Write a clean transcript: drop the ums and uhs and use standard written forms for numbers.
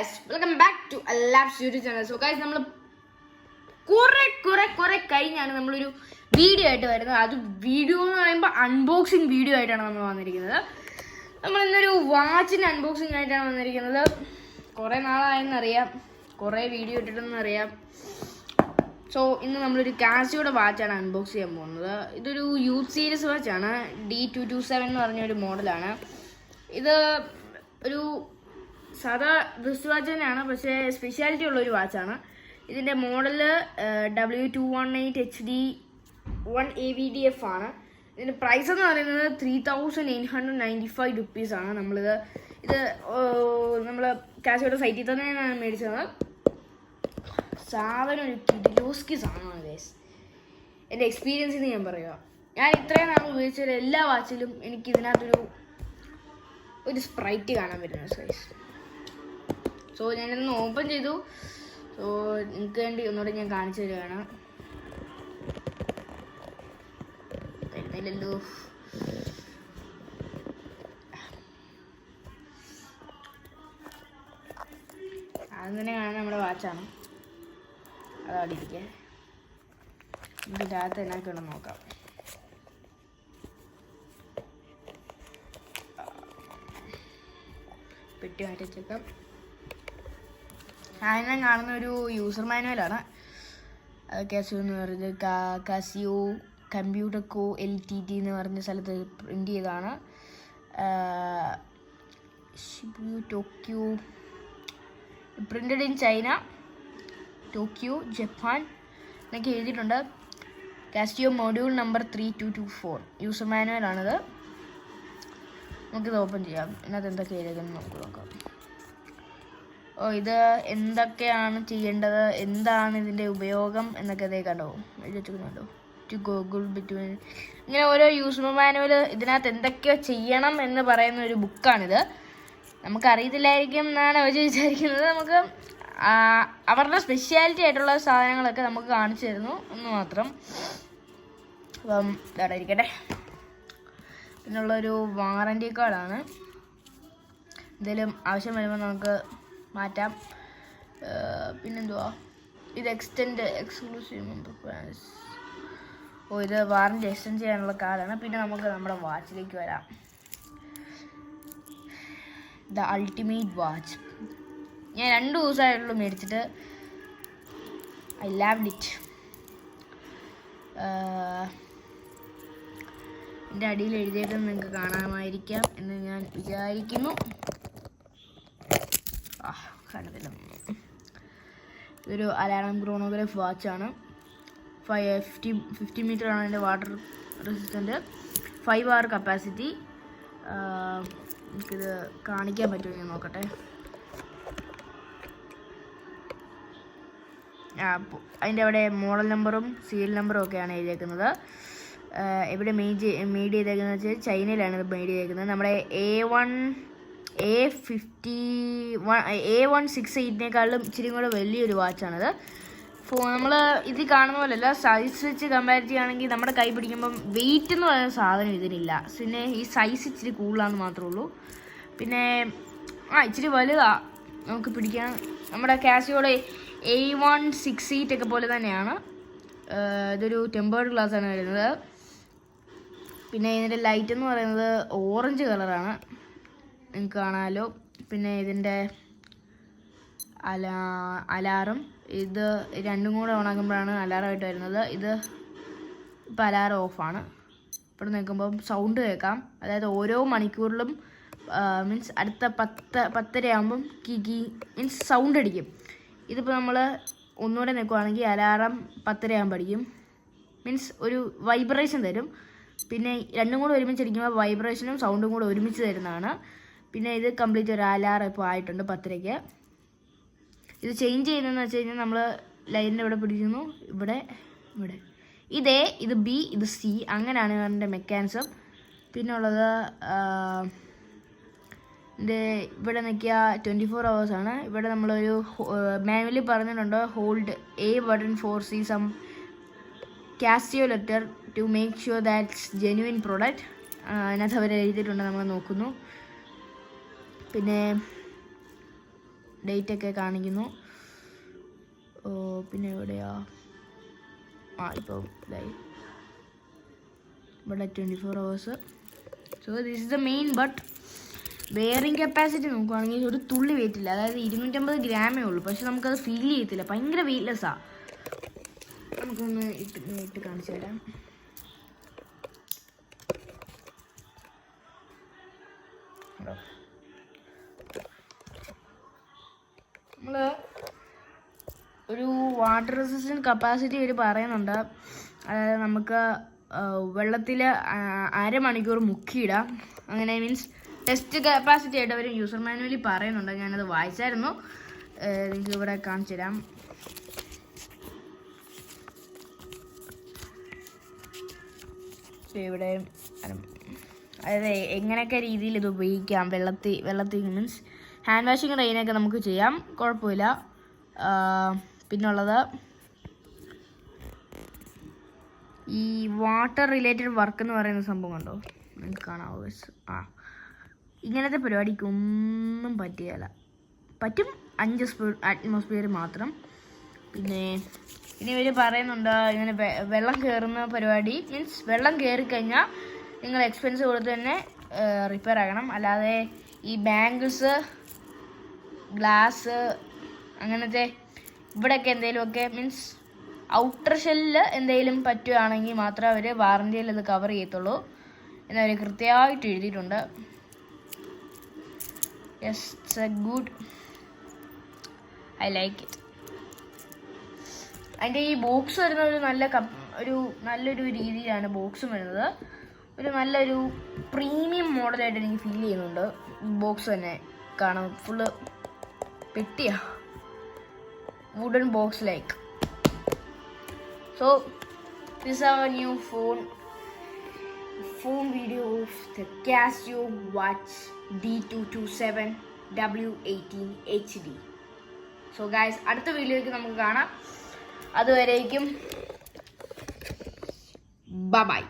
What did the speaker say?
Guys, welcome back to all labs YouTube channel. So guys, നമ്മൾ കുറെ കഴിഞ്ഞാണ് നമ്മളൊരു വീഡിയോ ആയിട്ട് വരുന്നത്. അത് വീഡിയോ എന്ന് പറയുമ്പോൾ അൺബോക്സിങ് വീഡിയോ ആയിട്ടാണ് നമ്മൾ വന്നിരിക്കുന്നത്. നമ്മൾ ഇന്നൊരു വാച്ചിൻ്റെ അൺബോക്സിങ് ആയിട്ടാണ് വന്നിരിക്കുന്നത്. കുറേ നാളായെന്നറിയാം, കുറേ വീഡിയോ ഇട്ടിട്ടെന്നറിയാം. സോ ഇന്ന് നമ്മളൊരു കാസിയോയുടെ വാച്ചാണ് അൺബോക്സ് ചെയ്യാൻ പോകുന്നത്. ഇതൊരു യൂത്ത് സീരീസ് വാച്ചാണ്. D227 എന്ന് പറഞ്ഞൊരു മോഡലാണ്. ഇത് ഒരു സാധാ റിസ്റ്റ് വാച്ച് തന്നെയാണ്, പക്ഷേ സ്പെഷ്യാലിറ്റി ഉള്ളൊരു വാച്ചാണ്. ഇതിൻ്റെ മോഡല് W218 HD 1AVDF ആണ്. ഇതിൻ്റെ പ്രൈസ് എന്ന് പറയുന്നത് 3895 റുപ്പീസാണ്. ഇത് നമ്മൾ കാസിയോയുടെ സൈറ്റിൽ തന്നെയാണ് മേടിച്ചത്. സാധനം ഒരു കിഡിലോസ്കി സാധനമാണ് ഗൈസ്. എൻ്റെ എക്സ്പീരിയൻസിൽ നിന്ന് ഞാൻ പറയുക, ഞാൻ ഇത്രയും നാൾ ഉപയോഗിച്ച എല്ലാ വാച്ചിലും എനിക്ക് ഇതിനകത്തൊരു സ്പ്രൈറ്റ് കാണാൻ പറ്റുന്നു ഗൈസ്. സോ ഞാനിന്ന് ഓപ്പൺ ചെയ്തു. സോ നിങ്ങൾക്ക് വേണ്ടി ഒന്നുകൂടെ ഞാൻ കാണിച്ചു തരികയാണ്. തരുന്നില്ലല്ലോ. ആദ്യം തന്നെ കാണുന്ന നമ്മുടെ വാച്ചാണ്. അതവിടെ ഇരിക്കുക. ഇതിൻ്റെ അകത്ത് എന്നൊക്കെ ഉണ്ടെന്ന് നോക്കാം. പെട്ടി മാറ്റി വെച്ചേക്കാം. ആദ്യം കാണുന്ന ഒരു യൂസർ മാനുവലാണ്. കാസിയോ എന്ന് പറയുന്നത് കാസിയോ കമ്പ്യൂട്ടർ കോ LTD എന്ന് പറഞ്ഞ സ്ഥലത്ത് പ്രിൻ്റ് ചെയ്തതാണ്. Tokyo, printed in China, Tokyo, Japan എന്നൊക്കെ എഴുതിയിട്ടുണ്ട്. കാസിയോ മൊഡ്യൂൾ നമ്പർ 3224 യൂസർ മാനുവലാണിത്. നമുക്കിത് ഓപ്പൺ ചെയ്യാം. ഇതിനകത്ത് എന്തൊക്കെ എഴുതുന്നത് നമുക്ക് നോക്കാം. ഇത് എന്തൊക്കെയാണ് ചെയ്യേണ്ടത്, എന്താണ് ഇതിൻ്റെ ഉപയോഗം എന്നൊക്കെ അതേ കണ്ടോ എഴുതിച്ചിട്ടുണ്ടോ. ടു ഗൂഗിൾ ബിറ്റ്വീൻ ഇങ്ങനെ ഓരോ യൂസർ മാനുവൽ ഇതിനകത്ത് എന്തൊക്കെയോ ചെയ്യണം എന്ന് പറയുന്ന ഒരു ബുക്കാണിത്. നമുക്കറിയത്തില്ലായിരിക്കും എന്നാണ് അവർ വിചാരിക്കുന്നത്. നമുക്ക് അവരുടെ സ്പെഷ്യാലിറ്റി ആയിട്ടുള്ള സാധനങ്ങളൊക്കെ നമുക്ക് കാണിച്ചു തരുന്നു എന്ന് മാത്രം. അപ്പം ഇതവിടെ ഇരിക്കട്ടെ. പിന്നുള്ളൊരു വാറൻറ്റി കാർഡാണ്. എന്തെങ്കിലും ആവശ്യം വരുമ്പോൾ നമുക്ക് മാറ്റാം. പിന്നെന്തുവാ, ഇത് എക്സ്ക്ലൂസീവ് മെമ്പർ പ്ലാൻസ്. ഇത് വാറൻറ്റി എക്സ്റ്റെൻഡ് ചെയ്യാനുള്ള കാർഡാണ്. പിന്നെ നമുക്ക് നമ്മുടെ വാച്ചിലേക്ക് വരാം. The ultimate watch. ഞാൻ 2 ദിവസമായിട്ടുള്ളൂ മേടിച്ചിട്ട്. I loved it. എൻ്റെ അടിയിൽ എഴുതിയേക്കുന്നത് നിങ്ങൾക്ക് കാണാമായിരിക്കാം എന്ന് ഞാൻ വിചാരിക്കുന്നു. ഇതൊരു അലാറം ക്രോണോഗ്രാഫ് വാച്ചാണ്. 50 മീറ്ററാണ് അതിൻ്റെ വാട്ടർ റെസിസ്റ്റൻറ്റ്. 5 hour capacity. എനിക്കിത് കാണിക്കാൻ പറ്റുമോ ഞാൻ നോക്കട്ടെ. അതിൻ്റെ അവിടെ മോഡൽ നമ്പറും സീരിയൽ നമ്പറും ഒക്കെയാണ് എഴുതിയേക്കുന്നത്. എവിടെ മെയ്ഡ് ചെയ്തേക്കുന്നത് വെച്ചാൽ ചൈനയിലാണ് ഇത് മെയ്ഡ് ചെയ്തേക്കുന്നത്. നമ്മുടെ A168 ഇച്ചിരി കൂടെ വലിയൊരു വാച്ചാണിത്. നമ്മൾ ഇതിൽ കാണുന്ന പോലെയല്ല, സൈസ് വെച്ച് കമ്പയർ ചെയ്യുകയാണെങ്കിൽ നമ്മുടെ കൈ പിടിക്കുമ്പം വെയിറ്റ് എന്ന് പറയുന്ന സാധനം ഇതിനില്ല. പിന്നെ ഈ സൈസ് ഇച്ചിരി കൂടുതലാണെന്ന് മാത്രമേ ഉള്ളൂ. പിന്നെ ഇച്ചിരി വലുതാണ് നമുക്ക് പിടിക്കാൻ. നമ്മുടെ കാസിയോയുടെ A168 ഒക്കെ പോലെ തന്നെയാണ്. ഇതൊരു ടെമ്പേർഡ് ഗ്ലാസ്സാണ് വരുന്നത്. പിന്നെ ഇതിൻ്റെ ലൈറ്റ് എന്ന് പറയുന്നത് ഓറഞ്ച് കളറാണ്, നിങ്ങൾക്ക് കാണാമല്ലോ. പിന്നെ ഇതിൻ്റെ അലാറം, ഇത് രണ്ടും കൂടെ ഓണാക്കുമ്പോഴാണ് അലാറമായിട്ട് വരുന്നത്. ഇത് ഇപ്പോൾ അലാറം ഓഫാണ്. ഇവിടെ നിൽക്കുമ്പം സൗണ്ട് കേൾക്കാം. അതായത് ഓരോ മണിക്കൂറിലും മീൻസ് അടുത്ത 10:30 ആകുമ്പം കീ മീൻസ് സൗണ്ട് അടിക്കും. ഇതിപ്പോൾ നമ്മൾ ഒന്നുകൂടെ നിൽക്കുവാണെങ്കിൽ അലാറം 10:30 ആകുമ്പോൾ അടിക്കും. മീൻസ് ഒരു വൈബ്രേഷൻ തരും. പിന്നെ രണ്ടും കൂടെ ഒരുമിച്ച് അടിക്കുമ്പോൾ വൈബ്രേഷനും സൗണ്ടും കൂടെ ഒരുമിച്ച് തരുന്നതാണ്. പിന്നെ ഇത് കംപ്ലീറ്റ് ഒരു അലാറം ഇപ്പോൾ ആയിട്ടുണ്ട് 10:30. ഇത് ചേഞ്ച് ചെയ്യുന്നതെന്ന് വെച്ച് കഴിഞ്ഞാൽ നമ്മൾ ലൈനിൻ്റെ ഇവിടെ പിടിക്കുന്നു, ഇവിടെ ഇത് A, ഇത് B, ഇത് C, അങ്ങനെയാണ് ഇതിൻ്റെ മെക്കാനിസം. പിന്നെ ഉള്ളത് ഇവിടെ നിൽക്കുക 24 hours ആണ്. ഇവിടെ നമ്മളൊരു മാനുവലി പറഞ്ഞിട്ടുണ്ട്, hold A button for see some Casio letter to make sure that's genuine product. അതിനകത്ത് അവർ എഴുതിയിട്ടുണ്ട്, നമ്മൾ നോക്കുന്നു. പിന്നെ ഡേറ്റ് ഒക്കെ കാണിക്കുന്നു. പിന്നെ എവിടെയാ ഇപ്പോൾ ഇവിടെ 24 hours. So this is the main. But bearing capacity നോക്കുവാണെങ്കിൽ ഒരു തുള്ളി വെയിറ്റ് ഇല്ല. അതായത് 250 ഗ്രാമേ ഉള്ളൂ. പക്ഷെ നമുക്കത് ഫീൽ ചെയ്യത്തില്ല. ഭയങ്കര വെയിറ്റ്ലെസ്സാണ്. നമുക്കൊന്ന് ഇട്ട് കാണിച്ചു തരാം. നമ്മൾ ഒരു വാട്ടർ റെസിസ്റ്റൻറ്റ് കപ്പാസിറ്റി ഒരു പറയുന്നുണ്ട്. അതായത് നമുക്ക് വെള്ളത്തിൽ അരമണിക്കൂർ മുക്കിയിടാം. അങ്ങനെ മീൻസ് ടെസ്റ്റ് കപ്പാസിറ്റി ആയിട്ട് അവർ യൂസർ മാനുവലി പറയുന്നുണ്ട്. ഞാനത് വായിച്ചായിരുന്നു. നിങ്ങൾക്ക് ഇവിടെ കാണിച്ചു തരാം. ഇവിടെ അതായത് എങ്ങനെയൊക്കെ രീതിയിൽ ഇത് ഉപയോഗിക്കാം. വെള്ളത്തിൽ മീൻസ് ഹാൻഡ് വാഷിങ് റെയിനൊക്കെ നമുക്ക് ചെയ്യാം, കുഴപ്പമില്ല. പിന്നുള്ളത് ഈ വാട്ടർ റിലേറ്റഡ് വർക്ക് എന്ന് പറയുന്ന സംഭവം കണ്ടോ, നിങ്ങൾക്ക് കാണാവോ? ഇങ്ങനത്തെ പരിപാടിക്കൊന്നും പറ്റുകയില്ല. പറ്റും 5 അറ്റ്മോസ്ഫിയർ മാത്രം. പിന്നെ ഇനി ഇവർ പറയുന്നുണ്ട് ഇങ്ങനെ വെള്ളം കയറുന്ന പരിപാടി. മീൻസ് വെള്ളം കയറിക്കഴിഞ്ഞാൽ നിങ്ങൾ എക്സ്പെൻസ് കൊടുത്ത് തന്നെ റിപ്പയർ ആക്കണം. അല്ലാതെ ഈ ബാങ്കിൾസ്, ഗ്ലാസ് അങ്ങനത്തെ ഇവിടെയൊക്കെ എന്തെങ്കിലുമൊക്കെ മീൻസ് ഔട്ടർ ഷെല്ലിൽ എന്തെങ്കിലും പറ്റുകയാണെങ്കിൽ മാത്രമേ അവർ വാറൻറ്റിയിൽ ഇത് കവർ ചെയ്യത്തുള്ളൂ എന്നവർ കൃത്യമായിട്ട് എഴുതിയിട്ടുണ്ട്. Yes, it's A good, I like it. അതിൻ്റെ ഈ ബോക്സ് വരുന്ന നല്ലൊരു രീതിയിലാണ് ബോക്സും വരുന്നത്. നല്ലൊരു പ്രീമിയം മോഡലായിട്ട് എനിക്ക് ഫീൽ ചെയ്യുന്നുണ്ട്. ബോക്സ് തന്നെ കാണാം, ഫുള്ള് പെട്ടിയാ, wooden box like. So this are new phone video of the Casio Watch D227 W18 HD. So guys, അടുത്ത വീഡിയോയ്ക്ക് നമുക്ക് കാണാം. അതുവരേക്കും ബൈ ബൈ.